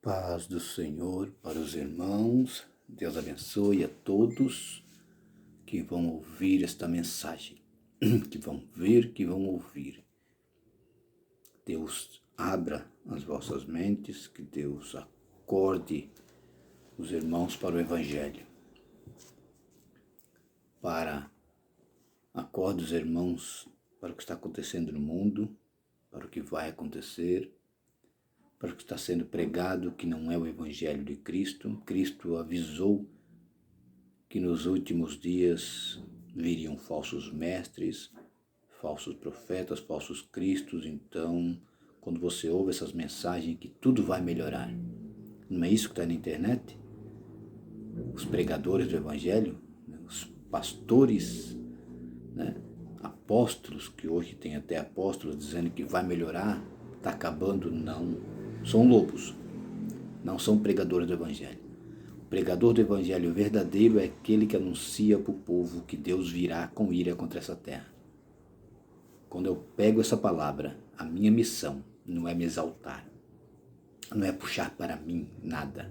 Paz do Senhor para os irmãos. Deus abençoe a todos que vão ouvir esta mensagem, que vão ver, que vão ouvir. Deus abra as vossas mentes, que Deus acorde os irmãos para o Evangelho. Acorde os irmãos para o que está acontecendo no mundo, para o que vai acontecer, para o que está sendo pregado, que não é o Evangelho de Cristo. Cristo avisou que nos últimos dias viriam falsos mestres, falsos profetas, falsos cristos. Então, quando você ouve essas mensagens que tudo vai melhorar, não é isso que está na internet? Os pregadores do Evangelho, os pastores, apóstolos, que hoje tem até apóstolos dizendo que vai melhorar, está acabando, não. São lobos, não são pregadores do Evangelho. O pregador do Evangelho verdadeiro é aquele que anuncia para o povo que Deus virá com ira contra essa terra. Quando eu pego essa palavra, a minha missão não é me exaltar, não é puxar para mim nada.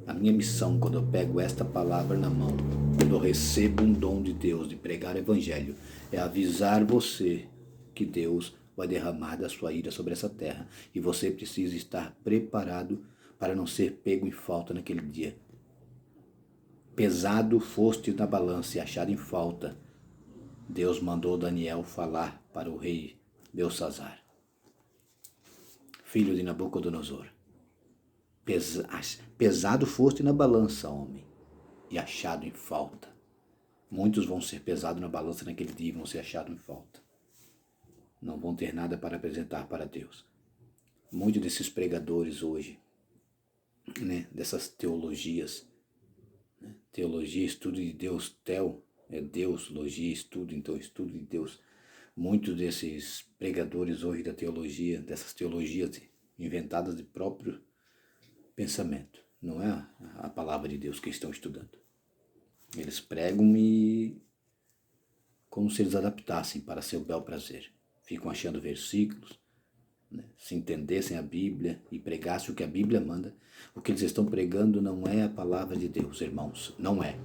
A minha missão, quando eu pego esta palavra na mão, quando eu recebo um dom de Deus de pregar o Evangelho, é avisar você que Deus vai derramar da sua ira sobre essa terra. E você precisa estar preparado para não ser pego em falta naquele dia. Pesado foste na balança e achado em falta. Deus mandou Daniel falar para o rei Belsazar, filho de Nabucodonosor. Pesado foste na balança, homem, e achado em falta. Muitos vão ser pesados na balança naquele dia e vão ser achados em falta. Não vão ter nada para apresentar para Deus. Muitos desses pregadores hoje, dessas teologias, teologia, estudo de Deus, é Deus, logia, estudo, então estudo de Deus. Muitos desses pregadores hoje da teologia, dessas teologias inventadas de próprio pensamento, não é a palavra de Deus que estão estudando. Eles pregam como se eles adaptassem para seu bel prazer. Ficam achando versículos, se entendessem a Bíblia e pregassem o que a Bíblia manda. O que eles estão pregando não é a palavra de Deus, irmãos, não é.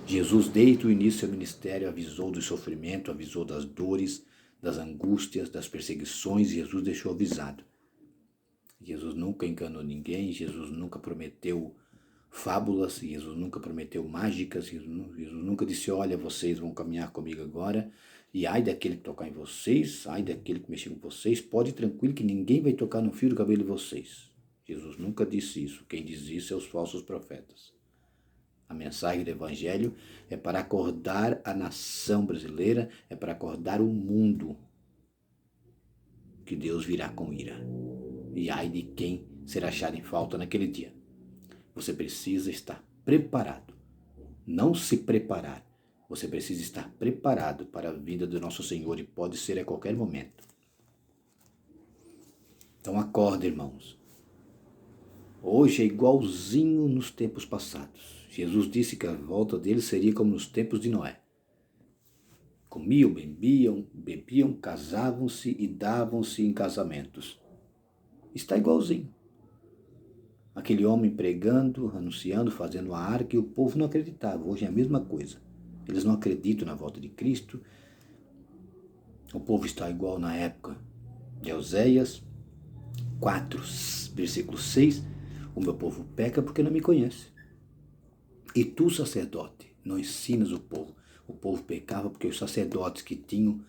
Jesus, desde o início do seu ministério, avisou do sofrimento, avisou das dores, das angústias, das perseguições. Jesus deixou avisado. Jesus nunca enganou ninguém, Jesus nunca prometeu fábulas, Jesus nunca prometeu mágicas, Jesus nunca disse, olha, vocês vão caminhar comigo agora, e ai daquele que tocar em vocês, ai daquele que mexer com vocês, pode ir tranquilo que ninguém vai tocar no fio do cabelo de vocês. Jesus nunca disse isso, quem diz isso é os falsos profetas. A mensagem do Evangelho é para acordar a nação brasileira, é para acordar o mundo que Deus virá com ira. E ai de quem será achado em falta naquele dia. Você precisa estar preparado. Não se preparar. Você precisa estar preparado para a vinda do nosso Senhor, e pode ser a qualquer momento. Então acorda, irmãos. Hoje é igualzinho nos tempos passados. Jesus disse que a volta dele seria como nos tempos de Noé. Comiam, bebiam, casavam-se e davam-se em casamentos. Está igualzinho. Aquele homem pregando, anunciando, fazendo a arca, e o povo não acreditava. Hoje é a mesma coisa. Eles não acreditam na volta de Cristo. O povo está igual na época de Oséias 4, versículo 6. O meu povo peca porque não me conhece. E tu, sacerdote, não ensinas o povo. O povo pecava porque os sacerdotes que tinham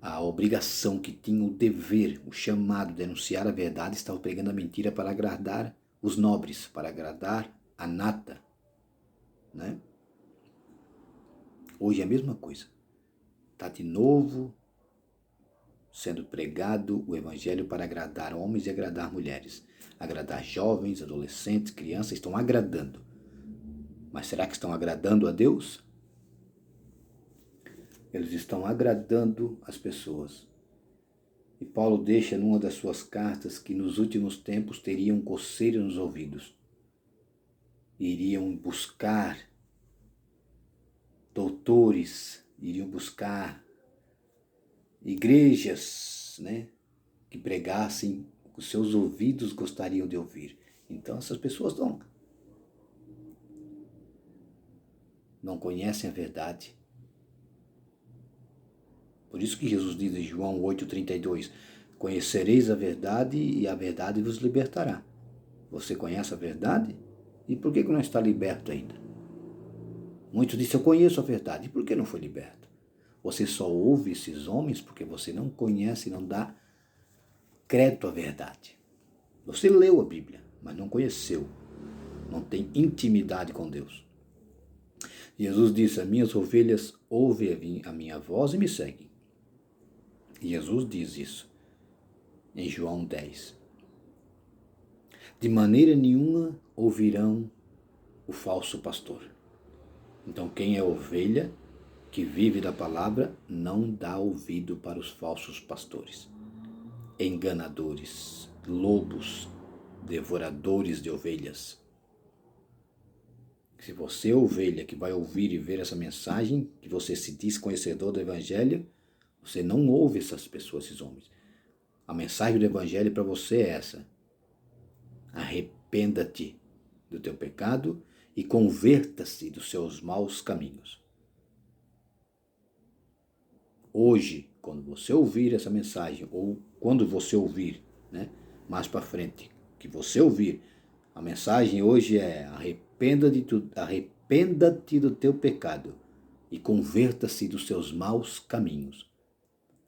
a obrigação, que tinham o dever, o chamado de anunciar a verdade, estavam pregando a mentira para agradar os nobres, para agradar a nata. Hoje é a mesma coisa. Está de novo sendo pregado o Evangelho para agradar homens e agradar mulheres. Agradar jovens, adolescentes, crianças, estão agradando. Mas será que estão agradando a Deus? Eles estão agradando as pessoas. E Paulo deixa numa das suas cartas que nos últimos tempos teriam coceira nos ouvidos. Iriam buscar doutores, iriam buscar igrejas, que pregassem o que os seus ouvidos gostariam de ouvir. Então essas pessoas não conhecem a verdade. Por isso que Jesus diz em João 8,32, conhecereis a verdade e a verdade vos libertará. Você conhece a verdade? E por que não está liberto ainda? Muitos dizem, eu conheço a verdade. E por que não foi liberto? Você só ouve esses homens porque você não conhece e não dá crédito à verdade. Você leu a Bíblia, mas não conheceu. Não tem intimidade com Deus. Jesus disse, as minhas ovelhas ouvem a minha voz e me seguem. Jesus diz isso em João 10. De maneira nenhuma ouvirão o falso pastor. Então quem é ovelha, que vive da palavra, não dá ouvido para os falsos pastores. Enganadores, lobos, devoradores de ovelhas. Se você é ovelha que vai ouvir e ver essa mensagem, que você se diz conhecedor do Evangelho, você não ouve essas pessoas, esses homens. A mensagem do Evangelho para você é essa. Arrependa-te do teu pecado e converta-se dos seus maus caminhos. Hoje, quando você ouvir essa mensagem, ou quando você ouvir, mais para frente, que você ouvir, a mensagem hoje é arrependa-te do teu pecado e converta-se dos seus maus caminhos.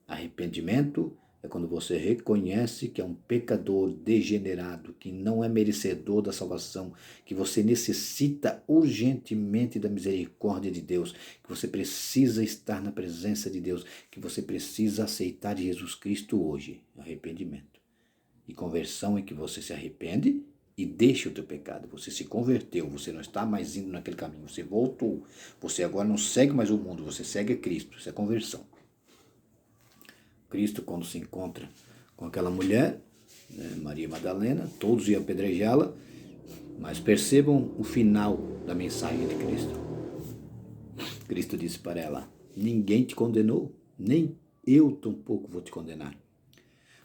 Arrependimento é quando você reconhece que é um pecador degenerado, que não é merecedor da salvação, que você necessita urgentemente da misericórdia de Deus, que você precisa estar na presença de Deus, que você precisa aceitar Jesus Cristo hoje. Arrependimento. E conversão é que você se arrepende e deixa o teu pecado. Você se converteu, você não está mais indo naquele caminho, você voltou. Você agora não segue mais o mundo, você segue a Cristo. Isso é conversão. Cristo, quando se encontra com aquela mulher, Maria Madalena, todos iam apedrejá-la, mas percebam o final da mensagem de Cristo. Cristo disse para ela, ninguém te condenou, nem eu tampouco vou te condenar.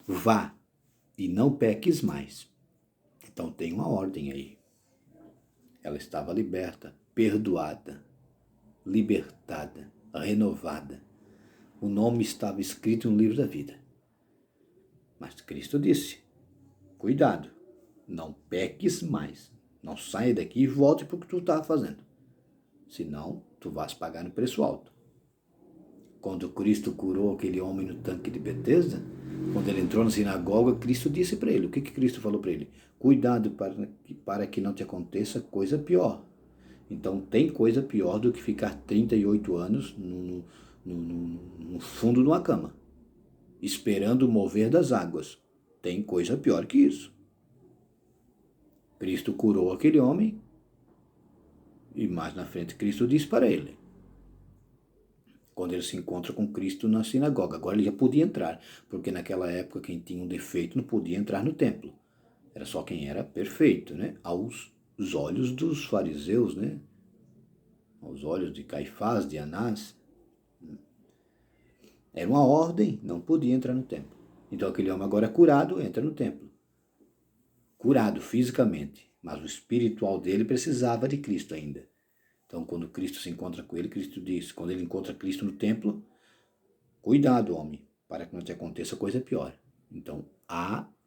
Vá e não peques mais. Então tem uma ordem aí. Ela estava liberta, perdoada, libertada, renovada. O nome estava escrito no livro da vida. Mas Cristo disse, cuidado, não peques mais. Não saia daqui e volte para o que tu estava fazendo. Senão, tu vais pagar no preço alto. Quando Cristo curou aquele homem no tanque de Betesda, quando ele entrou na sinagoga, Cristo disse para ele, o que Cristo falou para ele? Cuidado para que não te aconteça coisa pior. Então, tem coisa pior do que ficar 38 anos no fundo de uma cama, esperando o mover das águas. Tem coisa pior que isso. Cristo curou aquele homem e mais na frente Cristo disse para ele, quando ele se encontra com Cristo na sinagoga, agora ele já podia entrar, porque naquela época quem tinha um defeito não podia entrar no templo. Era só quem era perfeito, aos olhos dos fariseus, aos olhos de Caifás, de Anás. Era uma ordem, não podia entrar no templo. Então aquele homem agora curado, entra no templo. Curado fisicamente, mas o espiritual dele precisava de Cristo ainda. Então quando Cristo se encontra com ele, Cristo diz, quando ele encontra Cristo no templo, cuidado, homem, para que não te aconteça coisa pior. Então,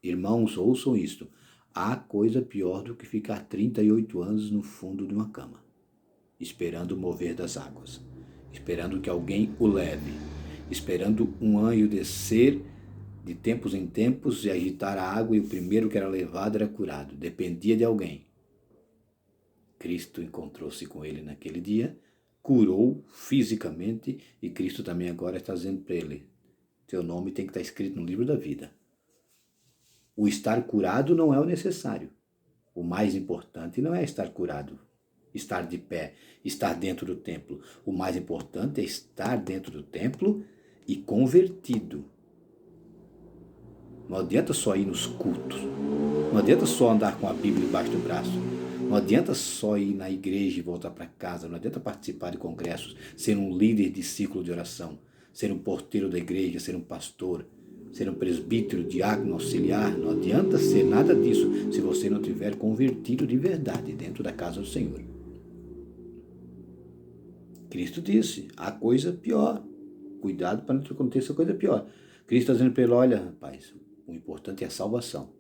irmãos, ouçam isto, há coisa pior do que ficar 38 anos no fundo de uma cama, esperando o mover das águas, esperando que alguém o leve, esperando um anjo descer de tempos em tempos e agitar a água e o primeiro que era levado era curado. Dependia de alguém. Cristo encontrou-se com ele naquele dia, curou fisicamente e Cristo também agora está dizendo para ele, teu nome tem que estar escrito no livro da vida. O estar curado não é o necessário. O mais importante não é estar curado, estar de pé, estar dentro do templo. O mais importante é estar dentro do templo e convertido. Não adianta só ir nos cultos. Não adianta só andar com a Bíblia embaixo do braço. Não adianta só ir na igreja e voltar para casa. Não adianta participar de congressos, ser um líder de ciclo de oração, ser um porteiro da igreja, ser um pastor. ser um presbítero, diácono, auxiliar. Não adianta ser nada disso se você não tiver convertido de verdade dentro da casa do Senhor. Cristo disse, há coisa pior. Cuidado para não acontecer coisa pior. Cristo está dizendo para ele, olha, rapaz, o importante é a salvação.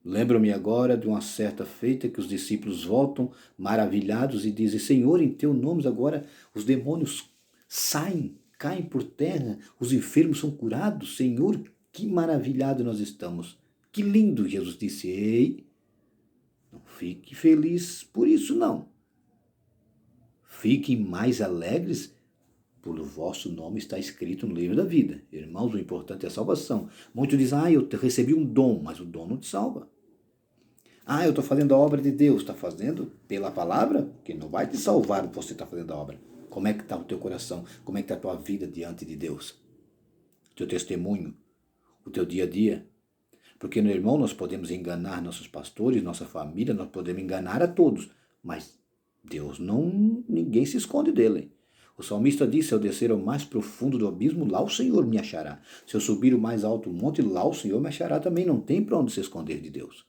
Lembro-me agora de uma certa feita que os discípulos voltam maravilhados e dizem, Senhor, em teu nome agora os demônios saem, caem por terra, os enfermos são curados. Senhor, que maravilhado nós estamos. Que lindo. Jesus disse, ei, não fique feliz por isso não. Fiquem mais alegres, por o vosso nome está escrito no livro da vida. Irmãos, o importante é a salvação. Muitos dizem, eu recebi um dom, mas o dom não te salva. Eu estou fazendo a obra de Deus. Está fazendo pela palavra? Que não vai te salvar você está fazendo a obra. Como é que está o teu coração? Como é que está a tua vida diante de Deus? O teu testemunho? O teu dia a dia? Porque, meu irmão, nós podemos enganar nossos pastores, nossa família, nós podemos enganar a todos. Mas Deus não, ninguém se esconde dele. O salmista disse, se eu descer ao mais profundo do abismo, lá o Senhor me achará. Se eu subir o mais alto monte, lá o Senhor me achará também. Não tem para onde se esconder de Deus.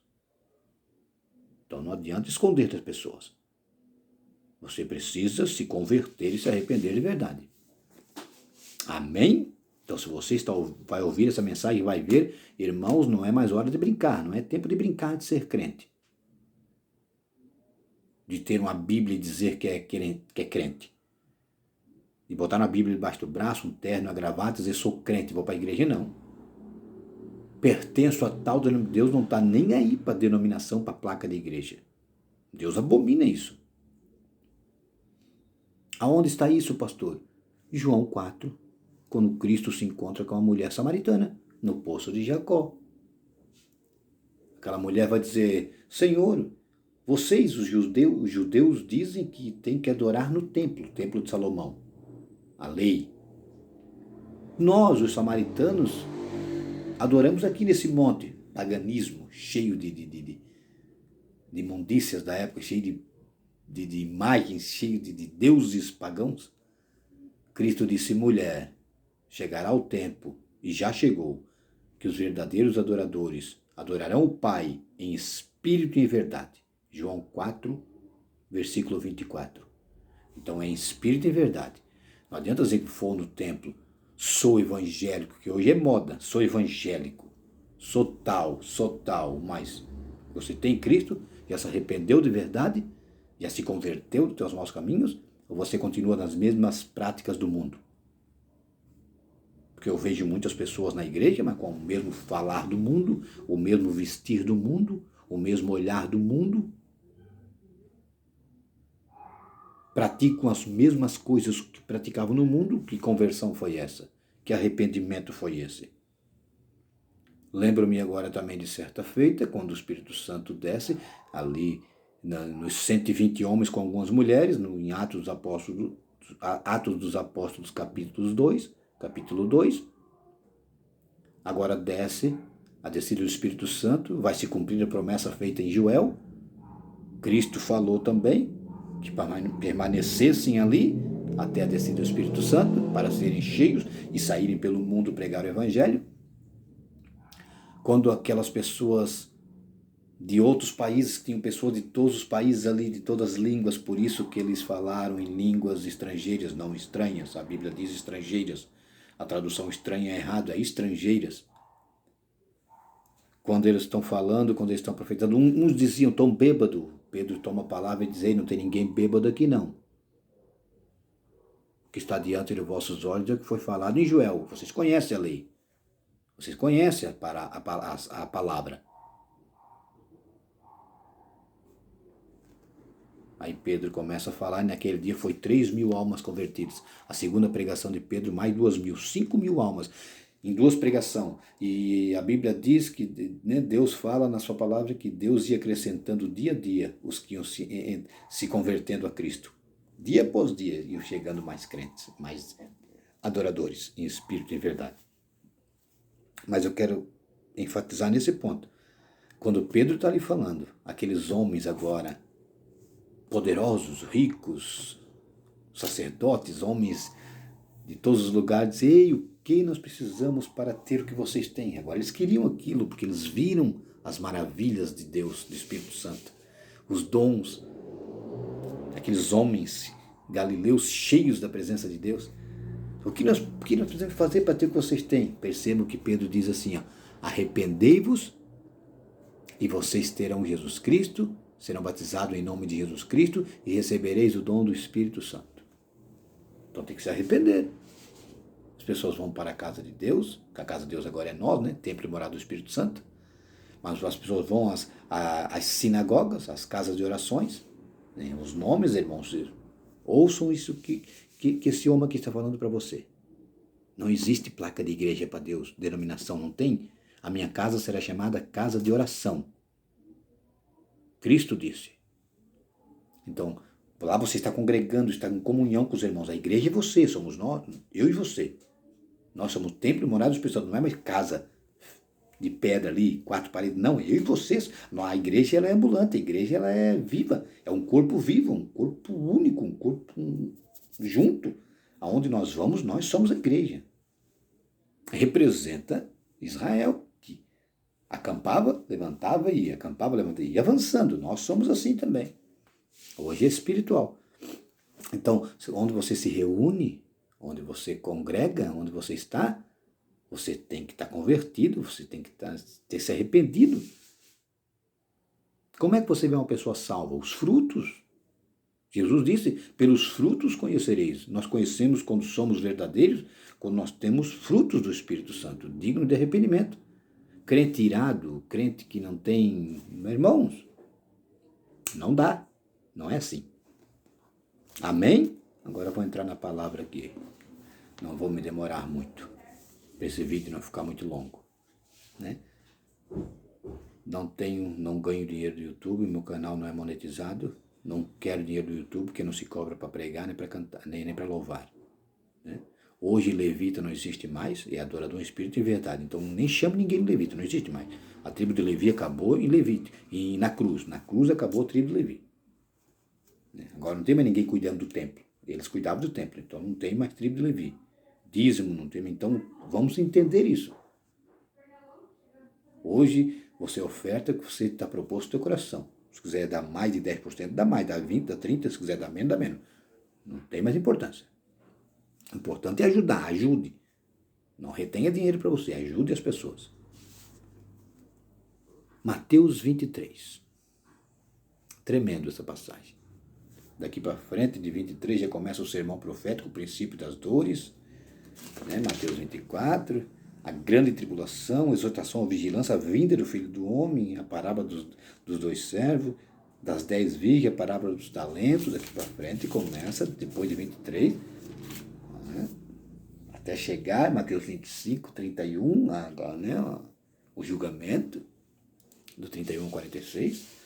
Então não adianta esconder das pessoas. Você precisa se converter e se arrepender de verdade. Amém? Então se você vai ouvir essa mensagem e vai ver, irmãos, não é mais hora de brincar, não é tempo de brincar de ser crente. De ter uma Bíblia e dizer que é crente. De botar na Bíblia debaixo do braço, um terno, uma gravata, dizer sou crente, vou para a igreja, não. Pertenço a tal denominação. Deus não está nem aí para denominação, para placa de igreja. Deus abomina isso. Aonde está isso, pastor? João 4, quando Cristo se encontra com a mulher samaritana, no poço de Jacó. Aquela mulher vai dizer, Senhor, vocês, os judeus dizem que tem que adorar no templo, o templo de Salomão, a lei. Nós, os samaritanos, adoramos aqui nesse monte, paganismo, cheio de imundícias da época, cheio de imagens, cheio de deuses pagãos. Cristo disse, mulher, chegará o tempo, e já chegou, que os verdadeiros adoradores adorarão o Pai em espírito e em verdade. João 4, versículo 24. Então é em espírito e em verdade. Não adianta dizer que for no templo, sou evangélico, que hoje é moda, sou evangélico, sou tal, mas você tem Cristo, já se arrependeu de verdade, já se converteu dos teus maus caminhos, ou você continua nas mesmas práticas do mundo? Porque eu vejo muitas pessoas na igreja, mas com o mesmo falar do mundo, o mesmo vestir do mundo, o mesmo olhar do mundo, praticam as mesmas coisas que praticavam no mundo. Que conversão foi essa? Que arrependimento foi esse? Lembro-me agora também de certa feita, quando o Espírito Santo desce, ali nos 120 homens com algumas mulheres, em Atos dos Apóstolos, capítulo 2. Agora desce, a descida do Espírito Santo, vai se cumprir a promessa feita em Joel. Cristo falou também que permanecessem ali até a descida do Espírito Santo, para serem cheios e saírem pelo mundo pregar o Evangelho. Quando aquelas pessoas de outros países, que tinham pessoas de todos os países ali, de todas as línguas, por isso que eles falaram em línguas estrangeiras, não estranhas. A Bíblia diz estrangeiras. A tradução estranha é errada, é estrangeiras. Quando eles estão falando, quando eles estão profetizando, uns diziam, estão bêbado. Pedro toma a palavra e diz, ei, não tem ninguém bêbado aqui não. O que está diante de vossos olhos é o que foi falado em Joel. Vocês conhecem a lei. Vocês conhecem a palavra. Aí Pedro começa a falar, e naquele dia foi 3.000 almas convertidas. A segunda pregação de Pedro, mais 2.000, 5.000 almas em 2 pregações. E a Bíblia diz que Deus fala na sua palavra que Deus ia acrescentando dia a dia os que iam se convertendo a Cristo. Dia após dia iam chegando mais crentes, mais adoradores em espírito e em verdade. Mas eu quero enfatizar nesse ponto. Quando Pedro está ali falando, aqueles homens agora poderosos, ricos, sacerdotes, homens de todos os lugares, ei, que nós precisamos para ter o que vocês têm. Agora, eles queriam aquilo porque eles viram as maravilhas de Deus, do Espírito Santo, os dons, aqueles homens galileus cheios da presença de Deus. O que nós precisamos fazer para ter o que vocês têm? Percebam que Pedro diz assim, ó, arrependei-vos e vocês terão Jesus Cristo, serão batizados em nome de Jesus Cristo e recebereis o dom do Espírito Santo. Então tem que se arrepender. As pessoas vão para a casa de Deus, que a casa de Deus agora é nós, né? Templo e morada do Espírito Santo. Mas as pessoas vão às sinagogas, às casas de orações, né? Os nomes, irmãos, ouçam isso que esse homem aqui está falando para você. Não existe placa de igreja para Deus, denominação não tem. A minha casa será chamada casa de oração. Cristo disse. Então, lá você está congregando, está em comunhão com os irmãos. A igreja é você, somos nós, eu e você. Nós somos templo e morada do Espírito Santo, não é mais casa de pedra ali, 4 paredes. Não, eu e vocês. A igreja ela é ambulante, a igreja ela é viva. É um corpo vivo, um corpo único, um corpo junto. Aonde nós vamos, nós somos a igreja. Representa Israel, que acampava, levantava e ia, acampava, levantava e ia avançando. Nós somos assim também. Hoje é espiritual. Então, onde você se reúne, onde você congrega, onde você está, você tem que estar convertido, você tem que ter se arrependido. Como é que você vê uma pessoa salva? Os frutos. Jesus disse, pelos frutos conhecereis. Nós conhecemos quando somos verdadeiros, quando nós temos frutos do Espírito Santo, digno de arrependimento. Crente irado, crente que não tem... Irmãos, não dá. Não é assim. Amém? Agora eu vou entrar na palavra aqui. Não vou me demorar muito, para esse vídeo não ficar muito longo, né? Não ganho dinheiro do YouTube, meu canal não é monetizado, não quero dinheiro do YouTube, porque não se cobra para pregar, nem para cantar, nem para louvar, né? Hoje levita não existe mais, é adorador em espírito e verdade, então nem chamo ninguém de levita, não existe mais. A tribo de Levi acabou em Levite, e na cruz acabou a tribo de Levi. Agora não tem mais ninguém cuidando do templo, eles cuidavam do templo, então não tem mais tribo de Levi. Dízimo não tem, então vamos entender isso. Hoje você oferta o que você está proposto no teu coração. Se quiser dar mais de 10%, dá mais, dá 20%, dá 30%, se quiser dar menos, dá menos. Não tem mais importância. O importante é ajudar, ajude. Não retenha dinheiro para você, ajude as pessoas. Mateus 23. Tremendo essa passagem. Daqui para frente, de 23, já começa o sermão profético, o princípio das dores, né? Mateus 24, a grande tribulação, exortação à vigilância, a vinda do Filho do Homem, a parábola dos 2 servos, das 10 virgens, a parábola dos talentos, daqui para frente começa, depois de 23, né? Até chegar, Mateus 25, 31, agora, né? O julgamento, do 31 ao 46.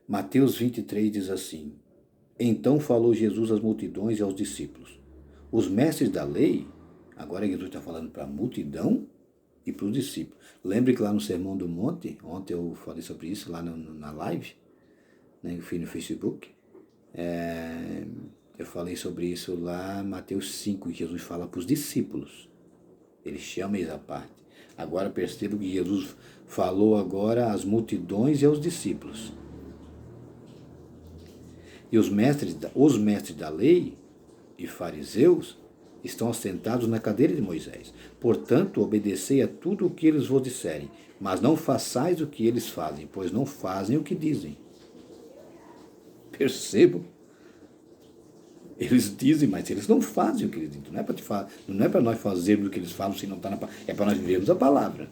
Mateus 23 diz assim, então falou Jesus às multidões e aos discípulos. Os mestres da lei, agora Jesus está falando para a multidão e para os discípulos. Lembre que lá no Sermão do Monte, ontem eu falei sobre isso lá na live, né, eu fui no Facebook, eu falei sobre isso lá em Mateus 5, que Jesus fala para os discípulos. Ele chama eles à parte. Agora percebo que Jesus falou agora às multidões e aos discípulos. E os mestres da lei e fariseus estão assentados na cadeira de Moisés. Portanto, obedecei a tudo o que eles vos disserem, mas não façais o que eles fazem, pois não fazem o que dizem. Percebam? Eles dizem, mas eles não fazem o que eles dizem. Não é para nós fazermos o que eles falam, se não está na palavra. É para nós vivermos a palavra.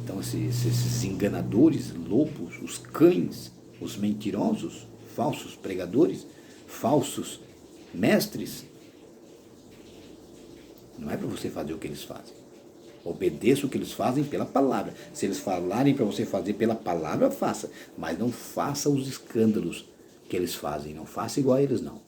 Então, esses enganadores, lobos, os cães, os mentirosos, falsos pregadores, falsos mestres, não é para você fazer o que eles fazem. Obedeça o que eles fazem pela palavra. Se eles falarem para você fazer pela palavra, faça. Mas não faça os escândalos que eles fazem. Não faça igual a eles, não.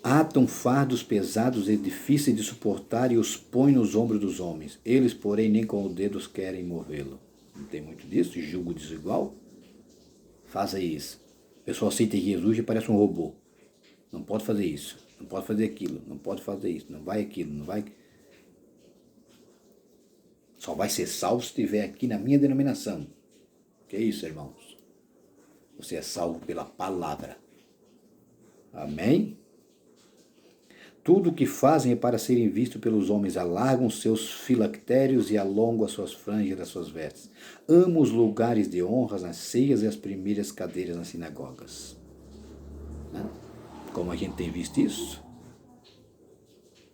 Atam fardos pesados e difíceis de suportar e os põem nos ombros dos homens. Eles, porém, nem com os dedos querem movê-lo. Não tem muito disso? Jugo desigual? Faça isso. O pessoal aceita Jesus e parece um robô. não pode fazer isso, não pode fazer aquilo, não pode fazer isso, não vai aquilo, não vai... Só vai ser salvo se estiver aqui na minha denominação. Que é isso, irmãos? Você é salvo pela palavra. Amém? Tudo o que fazem é para serem vistos pelos homens. Alargam seus filactérios e alongam as suas franjas das suas vestes. Amam os lugares de honra nas ceias e as primeiras cadeiras nas sinagogas. Como a gente tem visto isso?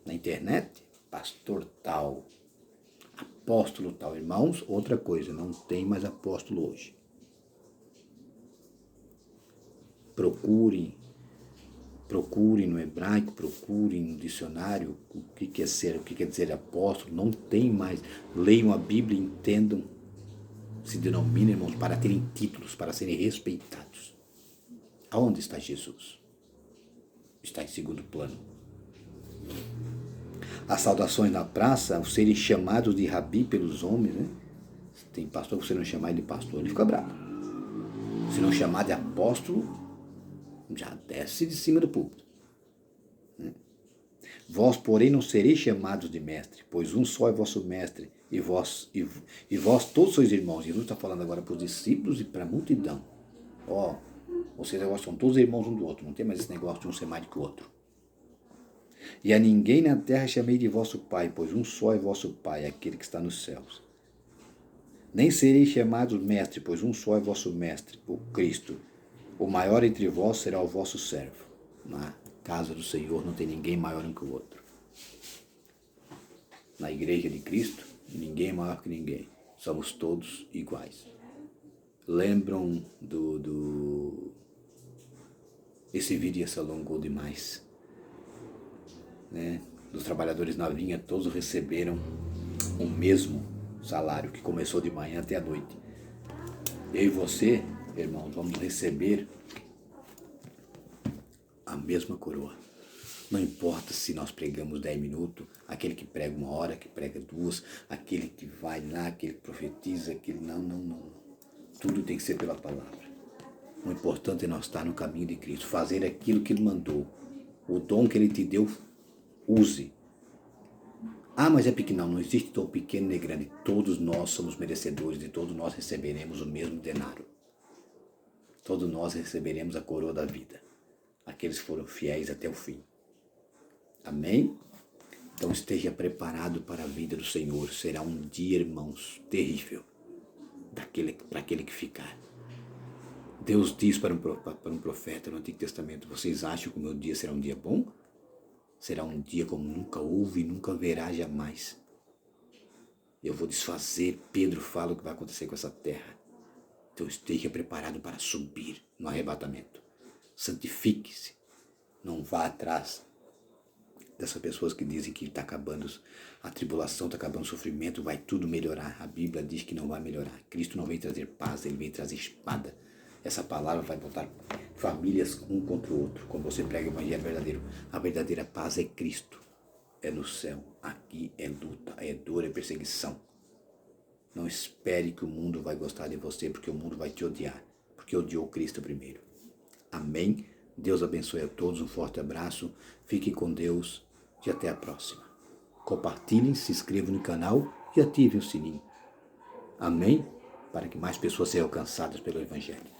Na internet? Pastor tal, apóstolo tal. Irmãos, outra coisa, não tem mais apóstolo hoje. Procurem no hebraico, procurem no dicionário o que quer dizer apóstolo. Não tem mais. Leiam a Bíblia, entendam, se denominem, irmãos, para terem títulos, para serem respeitados. Aonde está Jesus? Está em segundo plano. As saudações na praça, ao serem chamados de rabi pelos homens, né? Tem pastor, você não chamar ele de pastor, ele fica bravo. Se não chamar de apóstolo, já desce de cima do púlpito. Vós, porém, não sereis chamados de mestre, pois um só é vosso mestre, e vós todos sois irmãos. Jesus está falando agora para os discípulos e para a multidão. Vocês agora são todos irmãos um do outro, não tem mais esse negócio de um ser mais do que o outro. E a ninguém na terra chamei de vosso Pai, pois um só é vosso Pai, aquele que está nos céus. Nem sereis chamados mestre, pois um só é vosso mestre, o Cristo. O maior entre vós será o vosso servo. Na casa do Senhor não tem ninguém maior que o outro. Na igreja de Cristo, ninguém é maior que ninguém. Somos todos iguais. Lembram Esse vídeo se alongou demais. Né? Dos trabalhadores na vinha, todos receberam o mesmo salário, que começou de manhã até a noite. Eu e você, irmãos, vamos receber a mesma coroa. Não importa se nós pregamos 10 minutos, aquele que prega 1 hora, que prega 2, aquele que vai lá, aquele que profetiza, aquele... Não. Tudo tem que ser pela palavra. O importante é nós estar no caminho de Cristo, fazer aquilo que Ele mandou. O dom que Ele te deu, use. Mas é pequeno. Não existe dom pequeno nem grande. Todos nós somos merecedores e todos nós receberemos o mesmo denário. Todos nós receberemos a coroa da vida. Aqueles que foram fiéis até o fim. Amém? Então esteja preparado para a vida do Senhor. Será um dia, irmãos, terrível para aquele que ficar. Deus diz para um profeta no Antigo Testamento: vocês acham que o meu dia será um dia bom? Será um dia como nunca houve e nunca haverá jamais. Eu vou desfazer. Pedro fala o que vai acontecer com essa terra. Então esteja preparado para subir no arrebatamento. Santifique-se. Não vá atrás dessas pessoas que dizem que está acabando a tribulação, está acabando o sofrimento, vai tudo melhorar. A Bíblia diz que não vai melhorar. Cristo não veio trazer paz, Ele veio trazer espada. Essa palavra vai botar famílias um contra o outro. Quando você prega o evangelho verdadeiro, a verdadeira paz é Cristo. É no céu. Aqui é luta, é dor, é perseguição. Não espere que o mundo vai gostar de você, porque o mundo vai te odiar, porque odiou Cristo primeiro. Amém? Deus abençoe a todos, um forte abraço, fiquem com Deus e até a próxima. Compartilhem, se inscrevam no canal e ativem o sininho. Amém? Para que mais pessoas sejam alcançadas pelo Evangelho.